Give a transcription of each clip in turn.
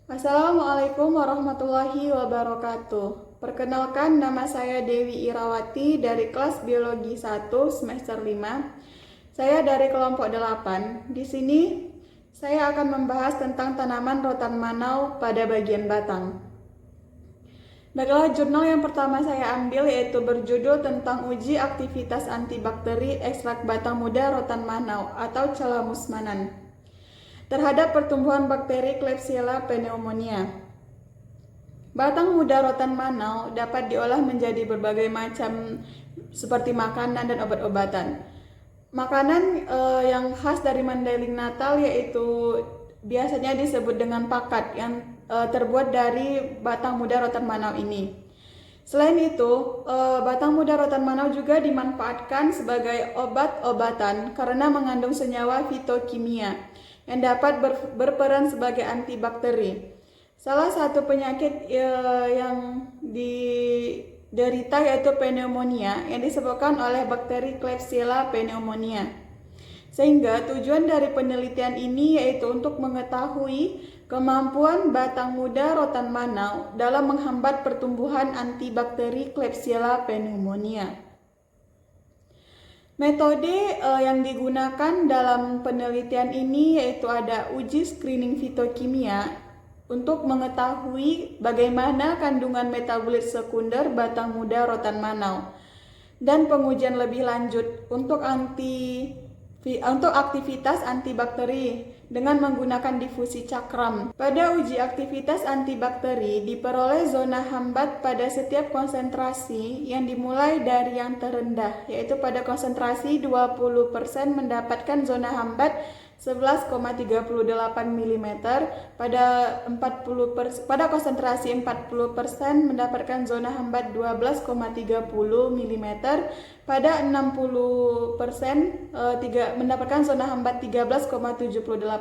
Assalamualaikum warahmatullahi wabarakatuh. Perkenalkan, nama saya Dewi Irawati dari kelas Biologi 1 semester 5. Saya dari kelompok 8. Di sini saya akan membahas tentang tanaman rotan manau pada bagian batang. Baiklah, jurnal yang pertama saya ambil yaitu berjudul tentang uji aktivitas antibakteri ekstrak batang muda rotan manau atau Calamus manan terhadap pertumbuhan bakteri Klebsiella pneumonia. Batang muda rotan manau dapat diolah menjadi berbagai macam seperti makanan dan obat-obatan. Makanan yang khas dari Mandailing Natal yaitu biasanya disebut dengan pakat yang terbuat dari batang muda rotan manau ini. Selain itu, batang muda rotan manau juga dimanfaatkan sebagai obat-obatan karena mengandung senyawa fitokimia yang dapat berperan sebagai antibakteri. Salah satu penyakit yang diderita yaitu pneumonia yang disebabkan oleh bakteri Klebsiella pneumonia. Sehingga tujuan dari penelitian ini yaitu untuk mengetahui kemampuan batang muda rotan manau dalam menghambat pertumbuhan antibakteri Klebsiella pneumonia. Metode yang digunakan dalam penelitian ini yaitu ada uji screening fitokimia untuk mengetahui bagaimana kandungan metabolit sekunder batang muda rotan manau dan pengujian lebih lanjut untuk aktivitas antibakteri dengan menggunakan difusi cakram. Pada uji aktivitas antibakteri diperoleh zona hambat pada setiap konsentrasi yang dimulai dari yang terendah, yaitu pada konsentrasi 20% mendapatkan zona hambat 11,38 mm, pada konsentrasi 40% mendapatkan zona hambat 12,30 mm, pada 60% mendapatkan zona hambat 13,78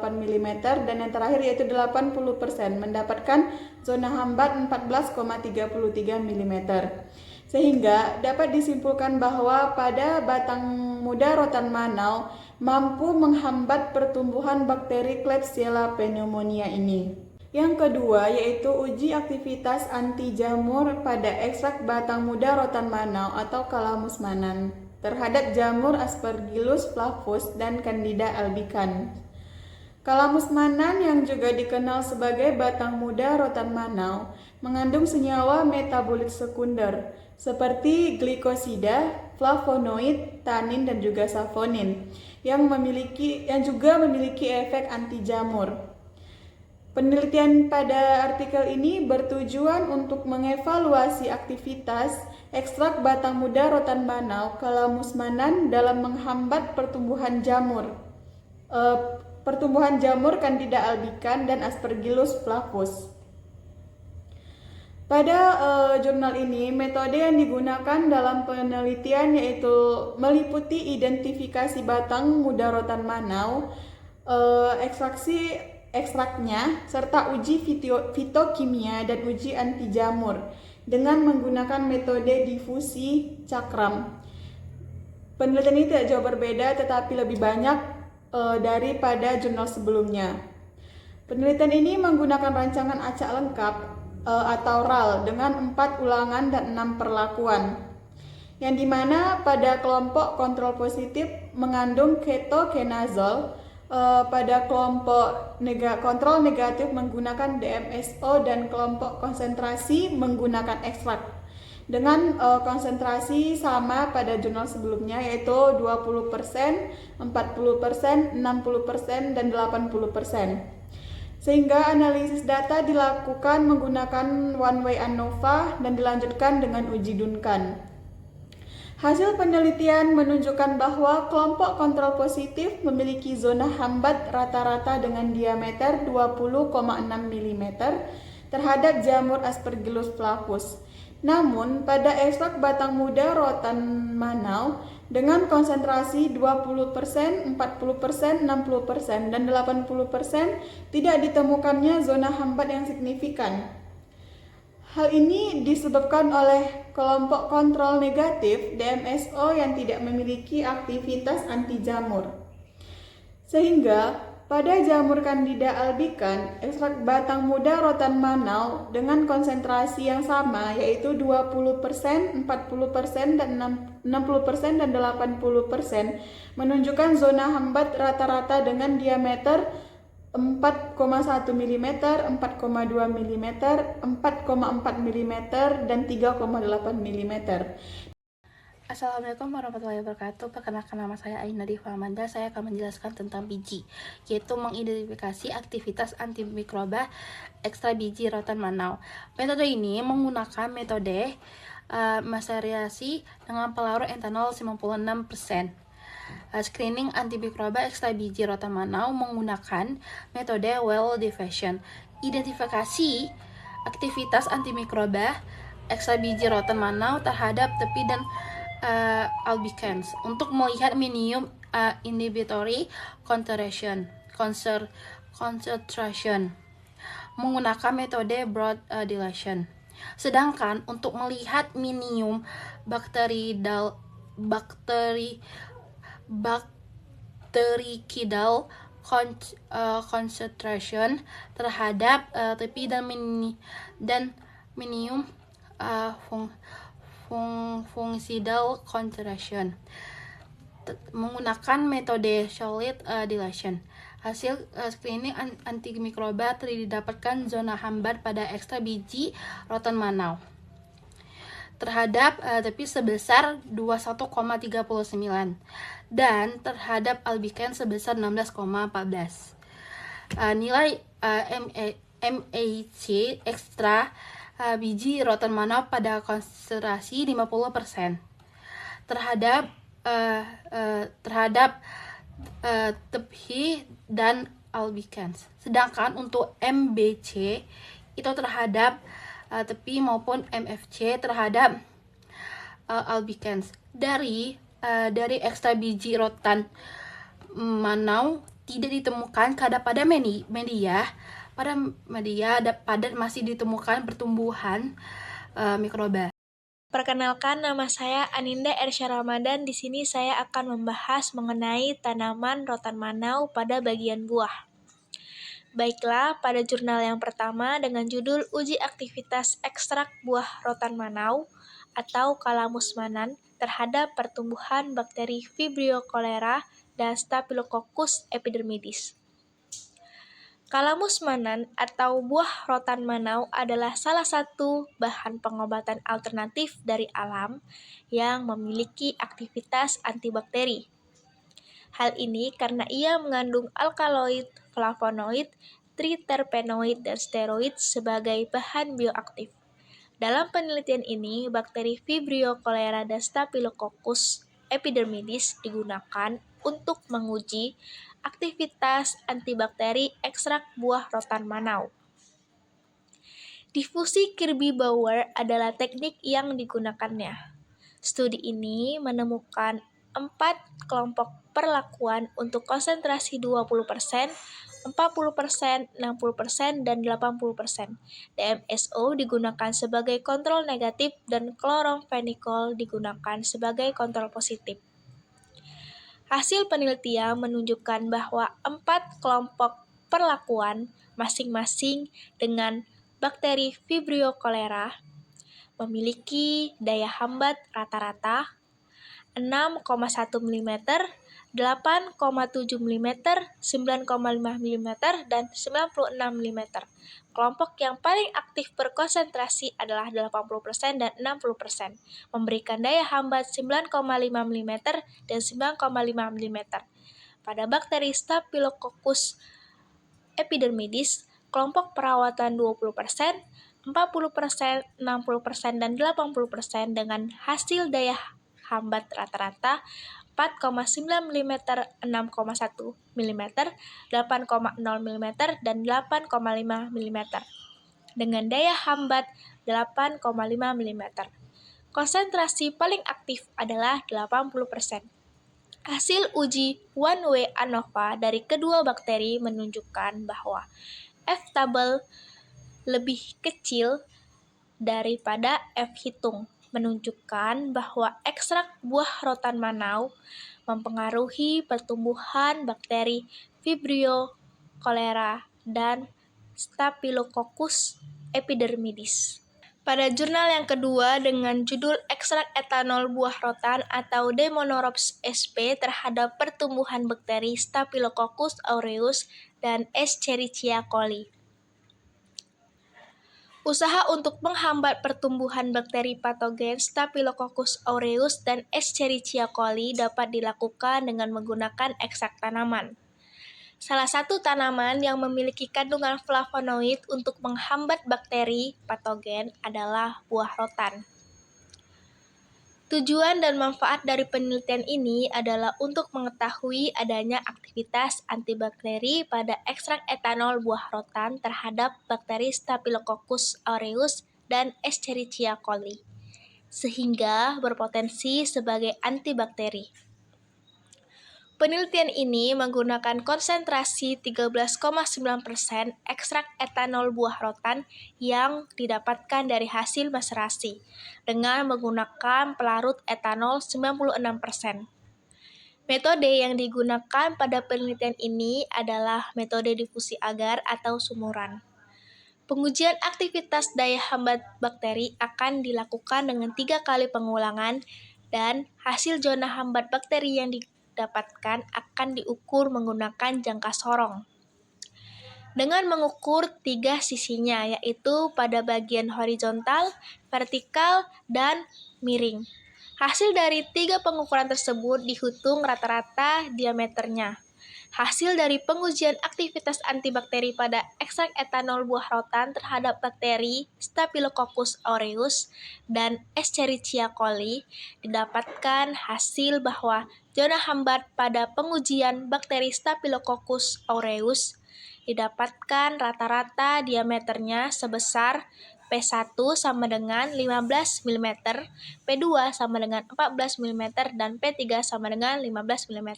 mm, dan yang terakhir yaitu 80% mendapatkan zona hambat 14,33 mm. Sehingga dapat disimpulkan bahwa pada batang muda rotan manau mampu menghambat pertumbuhan bakteri Klebsiella pneumonia ini. Yang kedua yaitu uji aktivitas anti jamur pada ekstrak batang muda rotan manau atau Calamus manan terhadap jamur Aspergillus flavus dan Candida albicans. Calamus manan yang juga dikenal sebagai batang muda rotan manau mengandung senyawa metabolit sekunder seperti glikosida, flavonoid, tanin dan juga saponin yang juga memiliki efek anti jamur. Penelitian pada artikel ini bertujuan untuk mengevaluasi aktivitas ekstrak batang muda rotan manau Calamus manan dalam menghambat pertumbuhan jamur Candida albicans dan Aspergillus flavus. Pada jurnal ini, metode yang digunakan dalam penelitian yaitu meliputi identifikasi batang muda rotan manau, ekstraknya, serta uji fitokimia dan uji anti jamur dengan menggunakan metode difusi cakram. Penelitian ini tidak jauh berbeda tetapi lebih banyak daripada jurnal sebelumnya. Penelitian ini menggunakan rancangan acak lengkap atau RAL dengan 4 ulangan dan 6 perlakuan, yang dimana pada kelompok kontrol positif mengandung ketokenazol, pada kelompok kontrol negatif menggunakan DMSO, dan kelompok konsentrasi menggunakan ekstrak dengan konsentrasi sama pada jurnal sebelumnya yaitu 20%, 40%, 60%, dan 80%. Sehingga analisis data dilakukan menggunakan one-way ANOVA dan dilanjutkan dengan uji Duncan. Hasil penelitian menunjukkan bahwa kelompok kontrol positif memiliki zona hambat rata-rata dengan diameter 20,6 mm terhadap jamur Aspergillus flavus. Namun, pada ekstrak batang muda rotan manau dengan konsentrasi 20%, 40%, 60%, dan 80% tidak ditemukannya zona hambat yang signifikan. Hal ini disebabkan oleh kelompok kontrol negatif DMSO yang tidak memiliki aktivitas anti jamur. Sehingga Pada jamur Candida albicans, ekstrak batang muda rotan manau dengan konsentrasi yang sama yaitu 20%, 40%, dan 60% dan 80% menunjukkan zona hambat rata-rata dengan diameter 4,1 mm, 4,2 mm, 4,4 mm, dan 3,8 mm. Assalamualaikum warahmatullahi wabarakatuh. Perkenalkan, nama saya Aina Diva Amanda. Saya akan menjelaskan tentang biji, yaitu mengidentifikasi aktivitas antimikroba ekstra biji rotan manau. Metode ini menggunakan metode meseriasi dengan pelarut etanol 96%. Screening antimikroba ekstra biji rotan manau menggunakan metode well diffusion. Identifikasi aktivitas antimikroba ekstra biji rotan manau terhadap tepi dan albicans untuk melihat minimum inhibitory concentration menggunakan metode broad dilation. Sedangkan untuk melihat minimum bactericidal concentration terhadap tepi dan minimum fungicidal concentration menggunakan metode solid dilation. Hasil screening antimikroba didapatkan zona hambat pada ekstra biji rotan manau terhadap tepi sebesar 21,39 dan terhadap albicans sebesar 16,14. Nilai MAC ekstra biji rotan manau pada konsentrasi 50% terhadap tepi dan albicans. Sedangkan untuk MBC itu terhadap tepi maupun MFC terhadap albicans. Dari ekstra biji rotan manau tidak ditemukan kadar pada media padat masih ditemukan pertumbuhan mikroba. Perkenalkan, nama saya Aninda Ersya Ramadan. Di sini saya akan membahas mengenai tanaman rotan manau pada bagian buah. Baiklah, pada jurnal yang pertama dengan judul Uji Aktivitas Ekstrak Buah Rotan Manau atau Calamus manan terhadap pertumbuhan bakteri Vibrio cholera dan Staphylococcus epidermidis. Calamus manan atau buah rotan manau adalah salah satu bahan pengobatan alternatif dari alam yang memiliki aktivitas antibakteri. Hal ini karena ia mengandung alkaloid, flavonoid, triterpenoid, dan steroid sebagai bahan bioaktif. Dalam penelitian ini, bakteri Vibrio cholera dan Staphylococcus epidermidis digunakan untuk menguji aktivitas antibakteri ekstrak buah rotan manau. Difusi Kirby-Bauer adalah teknik yang digunakannya. Studi ini menemukan 4 kelompok perlakuan untuk konsentrasi 20%, 40%, 60%, dan 80%. DMSO digunakan sebagai kontrol negatif dan kloromfenikol digunakan sebagai kontrol positif. Hasil penelitian menunjukkan bahwa 4 kelompok perlakuan masing-masing dengan bakteri Vibrio cholera memiliki daya hambat rata-rata 6,1 mm, 8,7 mm, 9,5 mm, dan 96 mm. Kelompok yang paling aktif berkonsentrasi adalah 80% dan 60%, memberikan daya hambat 9,5 mm dan 9,5 mm. Pada bakteri Staphylococcus epidermidis, kelompok perawatan 20%, 40%, 60%, dan 80% dengan hasil daya hambat rata-rata 4,9 mm, 6,1 mm, 8,0 mm, dan 8,5 mm dengan daya hambat 8,5 mm. Konsentrasi paling aktif adalah 80%. Hasil uji one-way ANOVA dari kedua bakteri menunjukkan bahwa F-table lebih kecil daripada F-hitung, menunjukkan bahwa ekstrak buah rotan manau mempengaruhi pertumbuhan bakteri Vibrio cholera, dan Staphylococcus epidermidis. Pada jurnal yang kedua dengan judul Ekstrak etanol buah rotan atau Demonoropes sp terhadap pertumbuhan bakteri Staphylococcus aureus dan Escherichia coli. Usaha untuk menghambat pertumbuhan bakteri patogen Staphylococcus aureus dan Escherichia coli dapat dilakukan dengan menggunakan ekstrak tanaman. Salah satu tanaman yang memiliki kandungan flavonoid untuk menghambat bakteri patogen adalah buah rotan. Tujuan dan manfaat dari penelitian ini adalah untuk mengetahui adanya aktivitas antibakteri pada ekstrak etanol buah rotan terhadap bakteri Staphylococcus aureus dan Escherichia coli, sehingga berpotensi sebagai antibakteri. Penelitian ini menggunakan konsentrasi 13,9% ekstrak etanol buah rotan yang didapatkan dari hasil maserasi dengan menggunakan pelarut etanol 96%. Metode yang digunakan pada penelitian ini adalah metode difusi agar atau sumuran. Pengujian aktivitas daya hambat bakteri akan dilakukan dengan 3 kali pengulangan dan hasil zona hambat bakteri yang didapatkan akan diukur menggunakan jangka sorong. Dengan mengukur 3 sisinya, yaitu pada bagian horizontal, vertikal, dan miring. Hasil dari 3 pengukuran tersebut dihitung rata-rata diameternya. Hasil dari pengujian aktivitas antibakteri pada ekstrak etanol buah rotan terhadap bakteri Staphylococcus aureus dan Escherichia coli didapatkan hasil bahwa zona hambat pada pengujian bakteri Staphylococcus aureus didapatkan rata-rata diameternya sebesar P1 sama dengan 15 mm, P2 sama dengan 14 mm, dan P3 sama dengan 15 mm.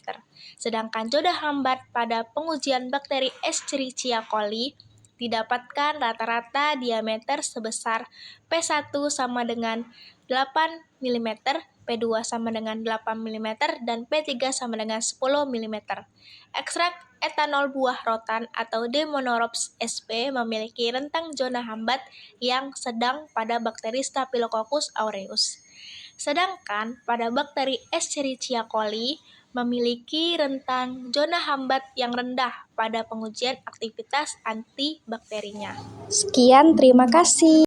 Sedangkan zona hambat pada pengujian bakteri Escherichia coli didapatkan rata-rata diameter sebesar P1 sama dengan 8 mm, P2 sama dengan 8 mm, dan P3 sama dengan 10 mm. Ekstrak etanol buah rotan atau Demonoropes sp memiliki rentang zona hambat yang sedang pada bakteri Staphylococcus aureus. Sedangkan pada bakteri Escherichia coli memiliki rentang zona hambat yang rendah pada pengujian aktivitas antibakterinya. Sekian, terima kasih.